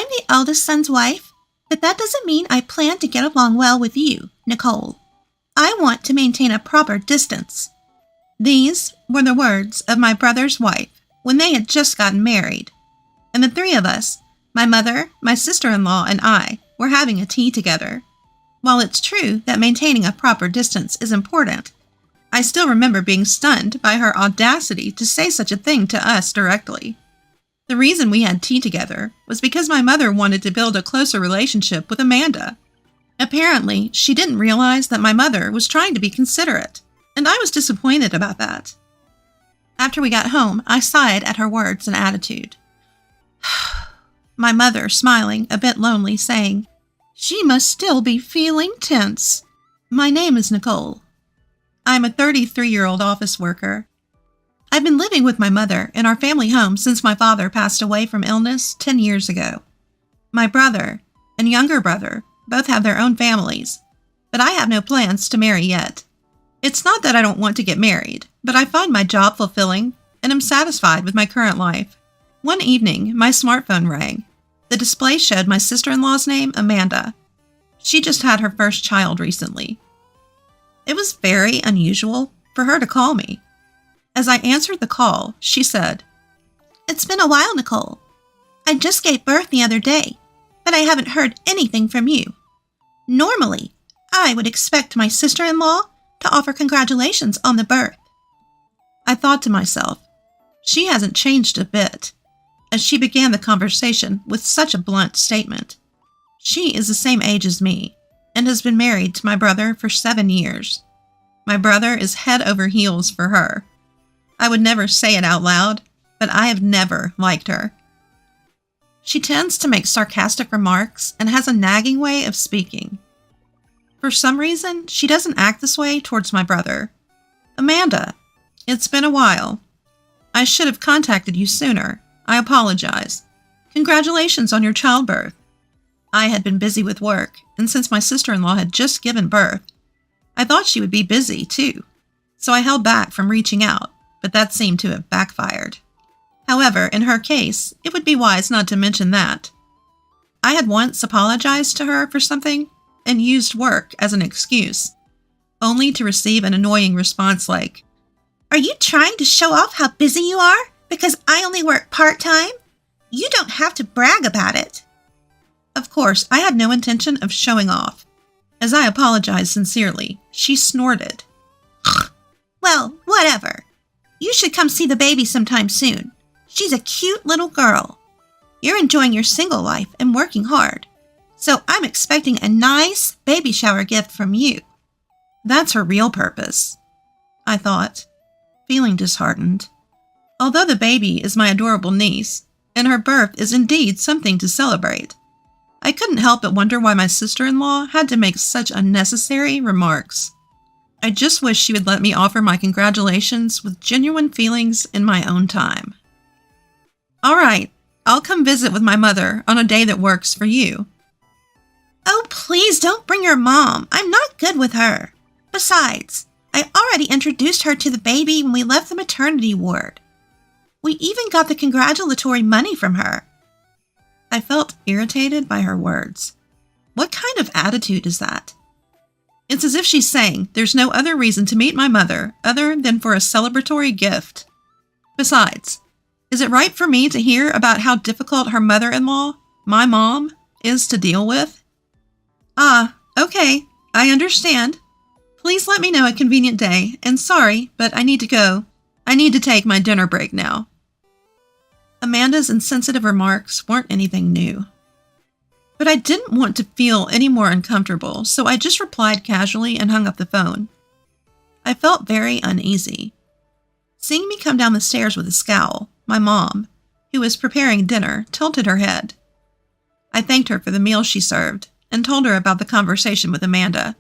the eldest son's wife, but that doesn't mean I plan to get along well with you, Nicole. I want to maintain a proper distance." These were the words of my brother's wife when they had just gotten married, and the three of us, my mother, my sister-in-law, and I, were having a tea together. While it's true that maintaining a proper distance is important, I still remember being stunned by her audacity to say such a thing to us directly. The reason we had tea together was because my mother wanted to build a closer relationship with Amanda. Apparently, she didn't realize that my mother was trying to be considerate, and I was disappointed about that. After we got home, I sighed at her words and attitude. My mother, smiling, a bit lonely, saying, "She must still be feeling tense." My name is Nicole. I'm a 33-year-old office worker. I've been living with my mother in our family home since my father passed away from illness 10 years ago. My brother and younger brother both have their own families, but I have no plans to marry yet. It's not that I don't want to get married, but I find my job fulfilling and am satisfied with my current life. One evening, my smartphone rang. The display showed my sister-in-law's name, Amanda. She just had her first child recently. It was very unusual for her to call me. As I answered the call, she said, "It's been a while, Nicole. I just gave birth the other day, but I haven't heard anything from you. Normally, I would expect my sister-in-law to offer congratulations on the birth." I thought to myself, she hasn't changed a bit, as she began the conversation with such a blunt statement. She is the same age as me and has been married to my brother for 7 years. My brother is head over heels for her. I would never say it out loud, but I have never liked her. She tends to make sarcastic remarks and has a nagging way of speaking. For some reason, she doesn't act this way towards my brother. "Amanda, it's been a while. I should have contacted you sooner. I apologize. Congratulations on your childbirth." I had been busy with work, and since my sister-in-law had just given birth, I thought she would be busy too, so I held back from reaching out, but that seemed to have backfired. However, in her case, it would be wise not to mention that. I had once apologized to her for something and used work as an excuse, only to receive an annoying response like, "Are you trying to show off how busy you are because I only work part-time? You don't have to brag about it." Of course, I had no intention of showing off. As I apologized sincerely, she snorted. "Well, whatever. You should come see the baby sometime soon. She's a cute little girl. You're enjoying your single life and working hard, so I'm expecting a nice baby shower gift from you." That's her real purpose, I thought, feeling disheartened. Although the baby is my adorable niece, and her birth is indeed something to celebrate, I couldn't help but wonder why my sister-in-law had to make such unnecessary remarks. I just wish she would let me offer my congratulations with genuine feelings in my own time. "All right, I'll come visit with my mother on a day that works for you." "Oh, please don't bring your mom. I'm not good with her. Besides, I already introduced her to the baby when we left the maternity ward. We even got the congratulatory money from her." I felt irritated by her words. What kind of attitude is that? It's as if she's saying there's no other reason to meet my mother other than for a celebratory gift. Besides, is it right for me to hear about how difficult her mother-in-law, my mom, is to deal with? "Ah, okay, I understand. Please let me know a convenient day, and sorry, but I need to go. I need to take my dinner break now." Amanda's insensitive remarks weren't anything new. But I didn't want to feel any more uncomfortable, so I just replied casually and hung up the phone. I felt very uneasy. Seeing me come down the stairs with a scowl, my mom, who was preparing dinner, tilted her head. I thanked her for the meal she served and told her about the conversation with Amanda.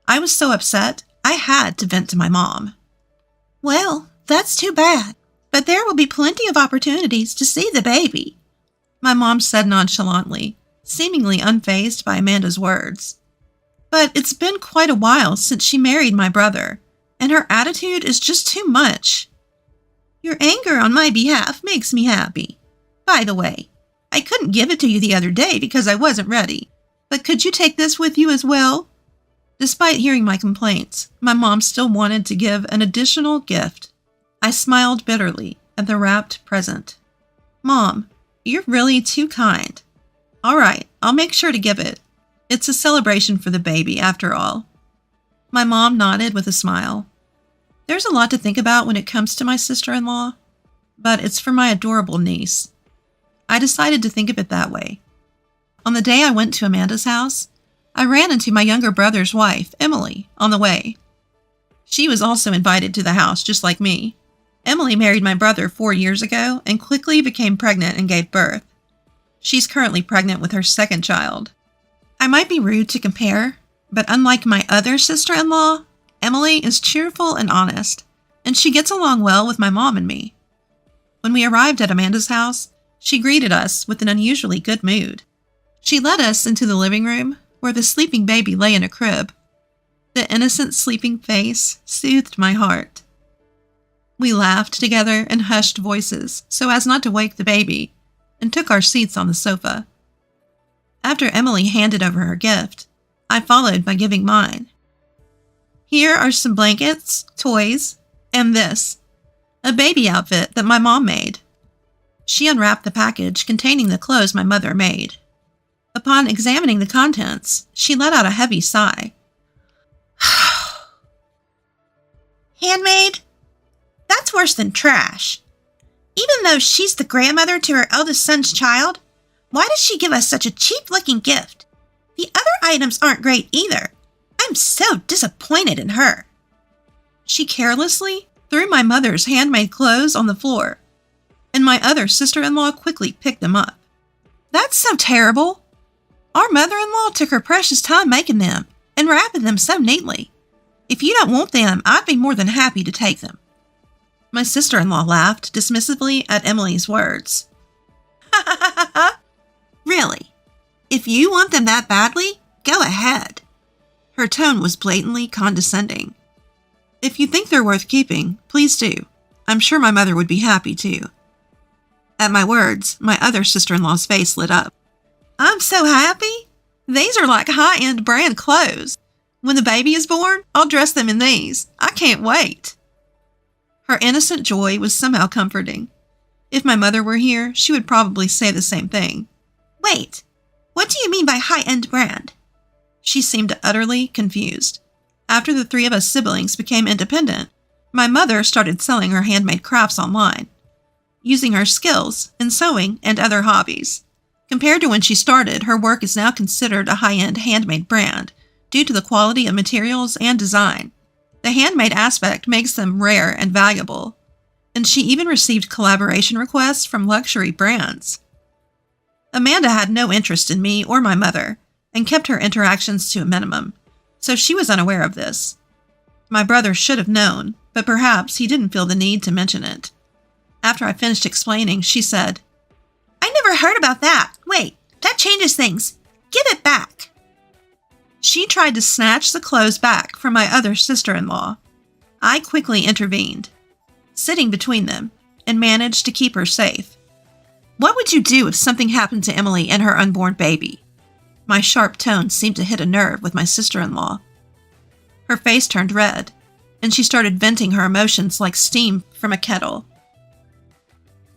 I was so upset, I had to vent to my mom. "Well, that's too bad, but there will be plenty of opportunities to see the baby," my mom said nonchalantly, seemingly unfazed by Amanda's words. "But it's been quite a while since she married my brother, and her attitude is just too much." "Your anger on my behalf makes me happy. By the way, I couldn't give it to you the other day because I wasn't ready. But could you take this with you as well?" Despite hearing my complaints, my mom still wanted to give an additional gift. I smiled bitterly at the wrapped present. "Mom, you're really too kind. All right, I'll make sure to give it. It's a celebration for the baby, after all." My mom nodded with a smile. There's a lot to think about when it comes to my sister-in-law, but it's for my adorable niece. I decided to think of it that way. On the day I went to Amanda's house, I ran into my younger brother's wife, Emily, on the way. She was also invited to the house, just like me. Emily married my brother 4 years ago and quickly became pregnant and gave birth. She's currently pregnant with her second child. I might be rude to compare, but unlike my other sister-in-law, Emily is cheerful and honest, and she gets along well with my mom and me. When we arrived at Amanda's house, she greeted us with an unusually good mood. She led us into the living room, where the sleeping baby lay in a crib. The innocent sleeping face soothed my heart. We laughed together in hushed voices so as not to wake the baby, and took our seats on the sofa. After Emily handed over her gift, I followed by giving mine. Here are some blankets, toys, and this, a baby outfit that my mom made. She unwrapped the package containing the clothes my mother made. Upon examining the contents, she let out a heavy sigh. "Handmade? That's worse than trash. Even though she's the grandmother to her eldest son's child, why does she give us such a cheap-looking gift? The other items aren't great either. I'm so disappointed in her." She carelessly threw my mother's handmade clothes on the floor, and my other sister-in-law quickly picked them up. "That's so terrible. Our mother-in-law took her precious time making them and wrapping them so neatly. If you don't want them, I'd be more than happy to take them." My sister-in-law laughed dismissively at Emily's words. "Ha ha ha ha ha! Really? If you want them that badly, go ahead." Her tone was blatantly condescending. "If you think they're worth keeping, please do. I'm sure my mother would be happy too." At my words, my other sister-in-law's face lit up. "I'm so happy. These are like high-end brand clothes. When the baby is born, I'll dress them in these. I can't wait." Her innocent joy was somehow comforting. If my mother were here, she would probably say the same thing. "Wait, what do you mean by high-end brand?" She seemed utterly confused. After the 3 of us siblings became independent, my mother started selling her handmade crafts online, using her skills in sewing and other hobbies. Compared to when she started, her work is now considered a high-end handmade brand due to the quality of materials and design. The handmade aspect makes them rare and valuable, and she even received collaboration requests from luxury brands. Amanda had no interest in me or my mother, and kept her interactions to a minimum, so she was unaware of this. My brother should have known, but perhaps he didn't feel the need to mention it. After I finished explaining, she said, "I never heard about that. Wait, that changes things. Give it back." She tried to snatch the clothes back from my other sister-in-law. I quickly intervened, sitting between them, and managed to keep her safe. "What would you do if something happened to Emily and her unborn baby?" My sharp tone seemed to hit a nerve with my sister-in-law. Her face turned red, and she started venting her emotions like steam from a kettle.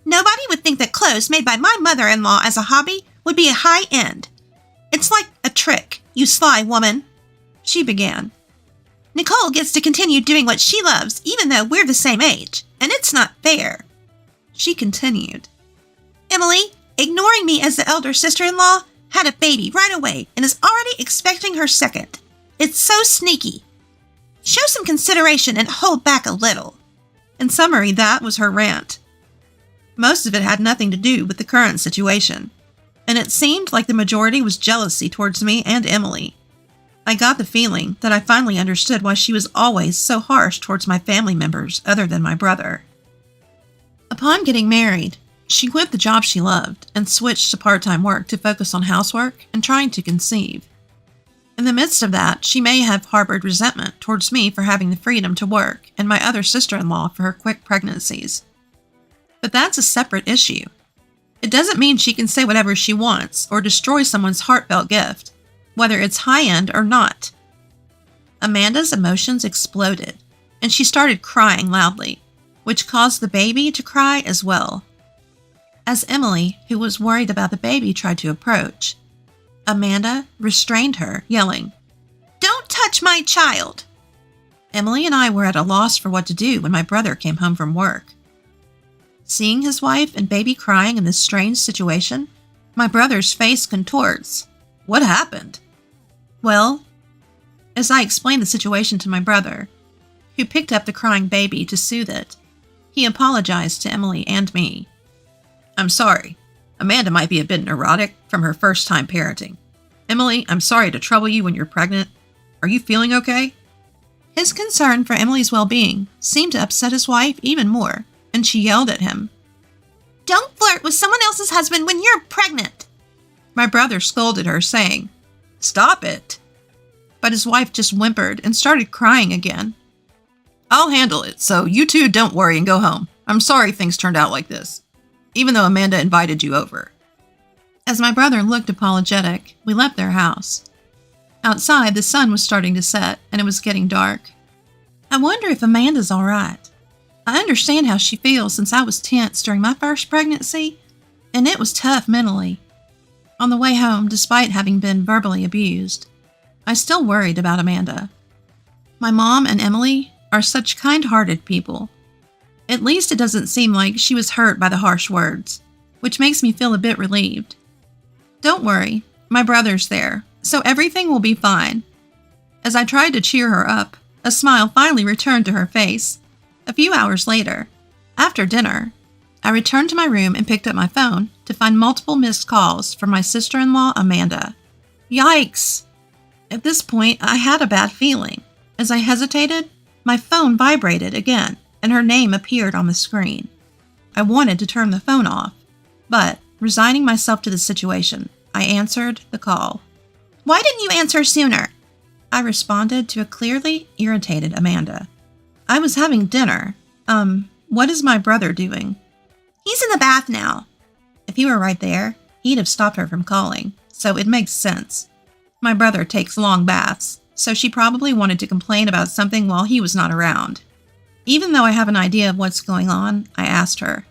"Nobody would think that clothes made by my mother-in-law as a hobby would be a high-end. It's like a trick, you sly woman," she began. "Nicole gets to continue doing what she loves even though we're the same age, and it's not fair," she continued. "Emily, ignoring me as the elder sister-in-law, had a baby right away and is already expecting her second. It's so sneaky. Show some consideration and hold back a little." In summary, that was her rant. Most of it had nothing to do with the current situation, and it seemed like the majority was jealousy towards me and Emily. I got the feeling that I finally understood why she was always so harsh towards my family members other than my brother. Upon getting married, she quit the job she loved and switched to part-time work to focus on housework and trying to conceive. In the midst of that, she may have harbored resentment towards me for having the freedom to work and my other sister-in-law for her quick pregnancies. But that's a separate issue. It doesn't mean she can say whatever she wants or destroy someone's heartfelt gift, whether it's high-end or not. Amanda's emotions exploded, and she started crying loudly, which caused the baby to cry as well. As Emily, who was worried about the baby, tried to approach, Amanda restrained her, yelling, "Don't touch my child!" Emily and I were at a loss for what to do when my brother came home from work. Seeing his wife and baby crying in this strange situation, my brother's face contorts. What happened? Well, as I explained the situation to my brother, who picked up the crying baby to soothe it, he apologized to Emily and me. "I'm sorry. Amanda might be a bit neurotic from her first time parenting. Emily, I'm sorry to trouble you when you're pregnant. Are you feeling okay?" His concern for Emily's well-being seemed to upset his wife even more, and she yelled at him. "Don't flirt with someone else's husband when you're pregnant!" My brother scolded her, saying, "Stop it!" But his wife just whimpered and started crying again. "I'll handle it, so you two don't worry and go home. I'm sorry things turned out like this, even though Amanda invited you over." As my brother looked apologetic, we left their house. Outside, the sun was starting to set, and it was getting dark. I wonder if Amanda's all right. I understand how she feels since I was tense during my first pregnancy, and it was tough mentally. On the way home, despite having been verbally abused, I still worried about Amanda. My mom and Emily are such kind-hearted people. At least it doesn't seem like she was hurt by the harsh words, which makes me feel a bit relieved. Don't worry, my brother's there, so everything will be fine. As I tried to cheer her up, a smile finally returned to her face. A few hours later, after dinner, I returned to my room and picked up my phone to find multiple missed calls from my sister-in-law, Amanda. Yikes! At this point, I had a bad feeling. As I hesitated, my phone vibrated again, and her name appeared on the screen. I wanted to turn the phone off, but, resigning myself to the situation, I answered the call. "Why didn't you answer sooner?" I responded to a clearly irritated Amanda. "I was having dinner. What is my brother doing?" "He's in the bath now." If he were right there, he'd have stopped her from calling, so it makes sense. My brother takes long baths, so she probably wanted to complain about something while he was not around. Even though I have an idea of what's going on, I asked her,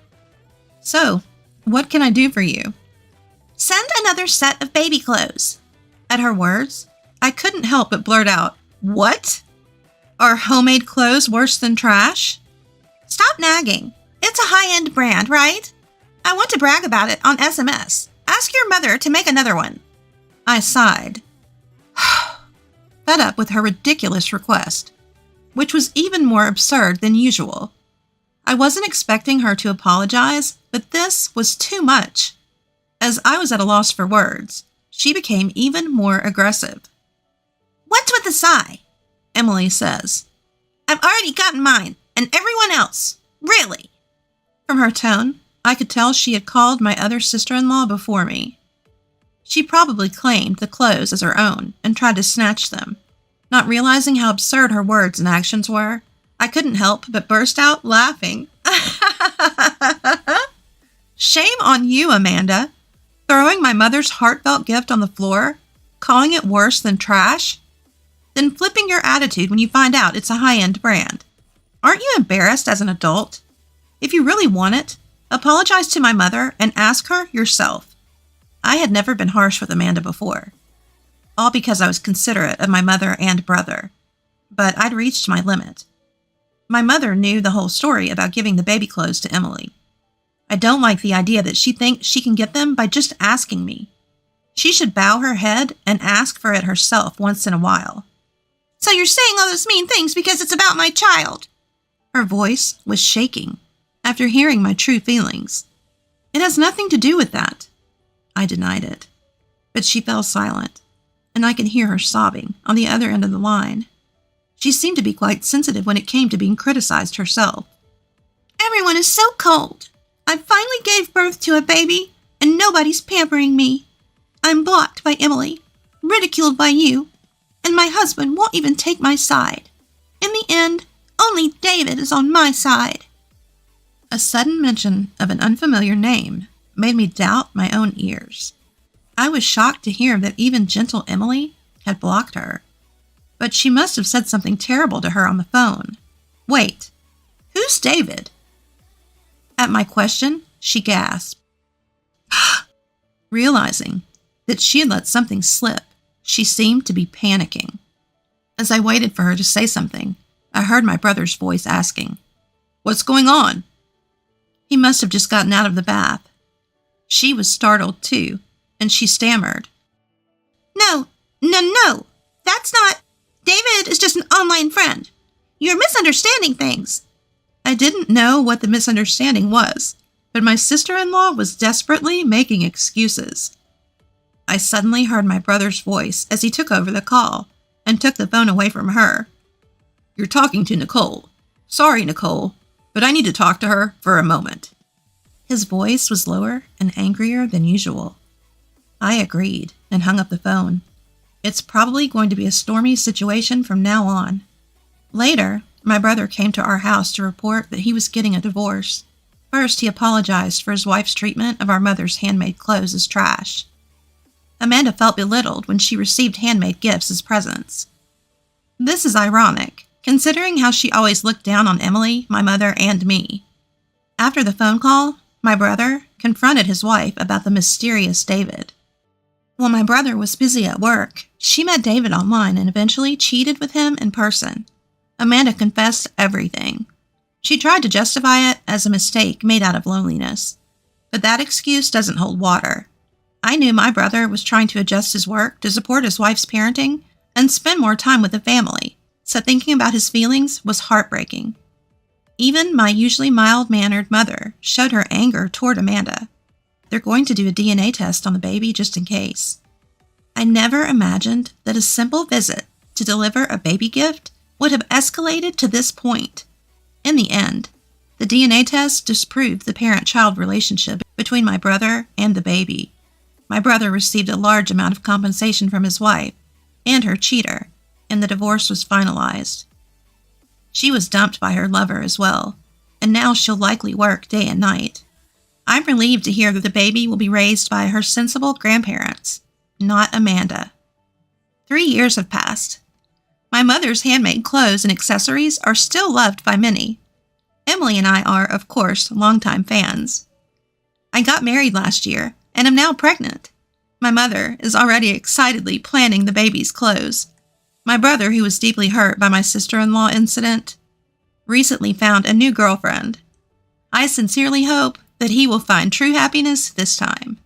"So, what can I do for you?" "Send another set of baby clothes." At her words, I couldn't help but blurt out, "What? Are homemade clothes worse than trash?" "Stop nagging. It's a high-end brand, right? I want to brag about it on SMS. Ask your mother to make another one." I sighed, fed up with her ridiculous request, which was even more absurd than usual. I wasn't expecting her to apologize, but this was too much. As I was at a loss for words, she became even more aggressive. "What's with the sigh?" Emily says. "I've already gotten mine, and everyone else. Really?" From her tone, I could tell she had called my other sister-in-law before me. She probably claimed the clothes as her own and tried to snatch them. Not realizing how absurd her words and actions were, I couldn't help but burst out laughing. "Shame on you, Amanda. Throwing my mother's heartfelt gift on the floor, calling it worse than trash, then flipping your attitude when you find out it's a high-end brand. Aren't you embarrassed as an adult? If you really want it, apologize to my mother and ask her yourself." I had never been harsh with Amanda before, all because I was considerate of my mother and brother, but I'd reached my limit. My mother knew the whole story about giving the baby clothes to Emily. I don't like the idea that she thinks she can get them by just asking me. She should bow her head and ask for it herself once in a while. "So you're saying all those mean things because it's about my child?" Her voice was shaking after hearing my true feelings. "It has nothing to do with that." I denied it, but she fell silent, and I could hear her sobbing on the other end of the line. She seemed to be quite sensitive when it came to being criticized herself. "Everyone is so cold. I finally gave birth to a baby, and nobody's pampering me. I'm blocked by Emily, ridiculed by you, and my husband won't even take my side. In the end, only David is on my side." A sudden mention of an unfamiliar name made me doubt my own ears. I was shocked to hear that even gentle Emily had blocked her. But she must have said something terrible to her on the phone. Wait, who's David? At my question, she gasped. Realizing that she had let something slip, she seemed to be panicking. As I waited for her to say something, I heard my brother's voice asking, "What's going on?" He must have just gotten out of the bath. She was startled too, and she stammered. No, that's not... David is just an online friend. You're misunderstanding things. I didn't know what the misunderstanding was, but my sister-in-law was desperately making excuses. I suddenly heard my brother's voice as he took over the call and took the phone away from her. "You're talking to Nicole. Sorry, Nicole, but I need to talk to her for a moment." His voice was lower and angrier than usual. I agreed and hung up the phone. It's probably going to be a stormy situation from now on. Later, my brother came to our house to report that he was getting a divorce. First, he apologized for his wife's treatment of our mother's handmade clothes as trash. Amanda felt belittled when she received handmade gifts as presents. This is ironic, considering how she always looked down on Emily, my mother, and me. After the phone call, my brother confronted his wife about the mysterious David. While my brother was busy at work, she met David online and eventually cheated with him in person. Amanda confessed everything. She tried to justify it as a mistake made out of loneliness, but that excuse doesn't hold water. I knew my brother was trying to adjust his work to support his wife's parenting and spend more time with the family, so thinking about his feelings was heartbreaking. Even my usually mild-mannered mother showed her anger toward Amanda. They're going to do a DNA test on the baby just in case. I never imagined that a simple visit to deliver a baby gift would have escalated to this point. In the end, the DNA test disproved the parent-child relationship between my brother and the baby. My brother received a large amount of compensation from his wife and her cheater, and the divorce was finalized. She was dumped by her lover as well, and now she'll likely work day and night. I'm relieved to hear that the baby will be raised by her sensible grandparents, not Amanda. 3 years have passed. My mother's handmade clothes and accessories are still loved by many. Emily and I are, of course, longtime fans. I got married last year and am now pregnant. My mother is already excitedly planning the baby's clothes. My brother, who was deeply hurt by my sister-in-law incident, recently found a new girlfriend. I sincerely hope that he will find true happiness this time.